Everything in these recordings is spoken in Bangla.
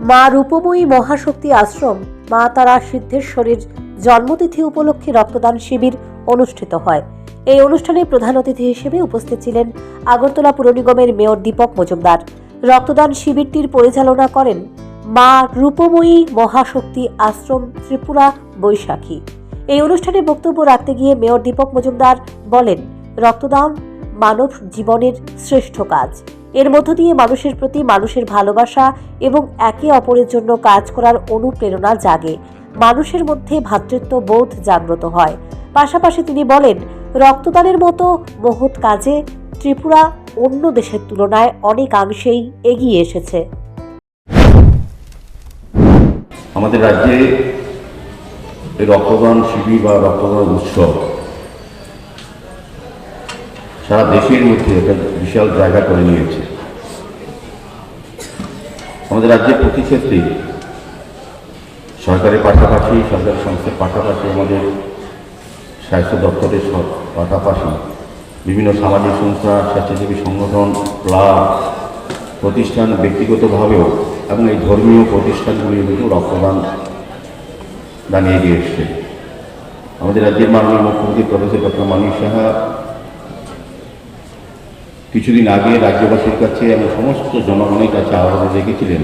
মা রূপময়ী মহাশক্তি আশ্রম মা তারা সিদ্ধেশ্বরীর জন্মতিথি উপলক্ষে রক্তদান শিবির অনুষ্ঠিত হয়। এই অনুষ্ঠানে প্রধান অতিথি হিসেবে উপস্থিত ছিলেন আগরতলা পুর নিগমের মেয়র দীপক মজুমদার। রক্তদান শিবিরটির পরিচালনা করেন মা রূপময়ী মহাশক্তি আশ্রম ত্রিপুরা বৈশাখী। এই অনুষ্ঠানে বক্তব্য রাখতে গিয়ে মেয়র দীপক মজুমদার বলেন, রক্তদান মানব জীবনের শ্রেষ্ঠ কাজ। এর মধ্য দিয়ে মানুষের প্রতি মানুষের ভালোবাসা এবং একে অপরের জন্য কাজ করার অনুপ্রেরণা জাগে, মানুষের মধ্যে ভ্রাতৃত্ব বোধ জাগ্রত হয়। পাশাপাশি তিনি বলেন, রক্তদানের মতো মহৎ কাজে ত্রিপুরা অন্য দেশের তুলনায় অনেকাংশেই এগিয়ে এসেছে। আমাদের রাজ্যে এই রক্তদান শিবির বা রক্তদান উৎসব সারা দেশের মধ্যে একটা বিশাল জায়গা করে নিয়েছে। আমাদের রাজ্যের প্রতি ক্ষেত্রে সরকারের পাশাপাশি, সরকারি সংস্থার পাশাপাশি, আমাদের স্বাস্থ্য দপ্তরের পাশাপাশি বিভিন্ন সামাজিক সংস্থা, স্বেচ্ছাসেবী সংগঠন, ক্লাব, প্রতিষ্ঠান ব্যক্তিগতভাবেও এবং এই ধর্মীয় প্রতিষ্ঠানগুলি কিন্তু রক্তদান দানিয়ে দিয়ে এসছে। আমাদের রাজ্যের মাননীয় মুখ্যমন্ত্রী প্রফেসর ডক্টর মানিক সাহা কিছুদিন আগে রাজ্যবাসীর কাছে এবং সমস্ত জনগণের কাছে আহ্বান রেখেছিলেন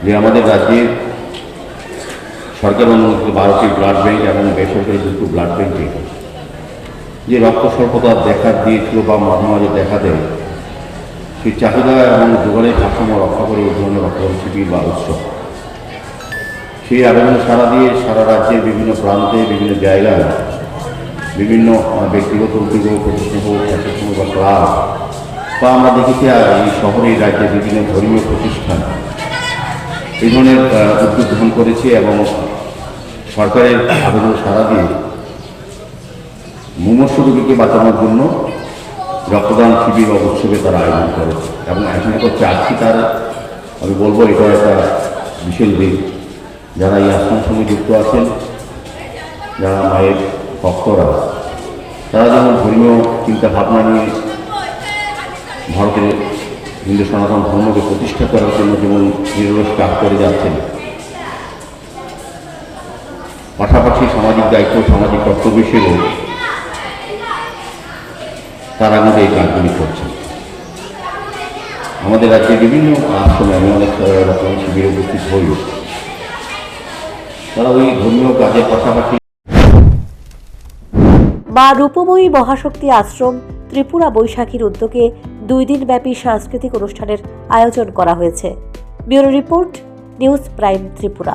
যে আমাদের রাজ্যের সরকার অনুমোদিত 12টি ব্লাড ব্যাংক এবং বেসরকারি 2টি ব্লাড ব্যাংকে যে রক্ত স্বল্পতা দেখা দিয়েছিল বা মাঝে মাঝে দেখা দেয়, সেই চাহিদা এবং যোগানের ভারসাম্য রক্ষা করে এই ধরনের রক্তদান শিবির বা উৎসব, সেই আবেদন সাড়া দিয়ে সারা রাজ্যের বিভিন্ন প্রান্তে, বিভিন্ন জায়গায়, বিভিন্ন ব্যক্তিগত উদ্যোগ প্রতিষ্ঠান হোক, স্বেচ্ছাসেবী বা ক্লাব, বা আমরা দেখেছি এই শহরে রাজ্যের বিভিন্ন ধর্মীয় প্রতিষ্ঠান এই ধরনের উদ্যোগ গ্রহণ করেছে এবং সরকারের আবেদন সাড়া দিয়ে মুমূর্ষু রোগীকে বাঁচানোর জন্য রক্তদান শিবির বা উৎসবে তারা আয়োজন করেছে। এবং এখানে তো চাচ্ছি তার আমি বলবো এটা একটা বিশেষ দিক। যারা এই আশ্রমের সঙ্গে যুক্ত আছেন, যারা মায়ের ভক্তরা, তারা যেমন ধর্মীয় চিন্তা ভাবনা নিয়ে ভারতের হিন্দু সনাতন ধর্মকে প্রতিষ্ঠা করার জন্য যেমন নিরলস কাজ করে যাচ্ছেন, পাশাপাশি সামাজিক দায়িত্ব, সামাজিক কর্তব্য হিসেবেও তারা কিন্তু এই কাজগুলি করছেন। আমাদের রাজ্যে বিভিন্ন আশ্রমে আমি অনেক রকম শিবিরে উপস্থিত হই, তারা ওই ধর্মীয় কাজের পাশাপাশি। মা রূপময়ী মহাশক্তি আশ্রম ত্রিপুরা বৈশাখীর উদ্যোগে 2 দিনব্যাপী সাংস্কৃতিক অনুষ্ঠানের আয়োজন করা হয়েছে। Bureau report, news prime Tripura.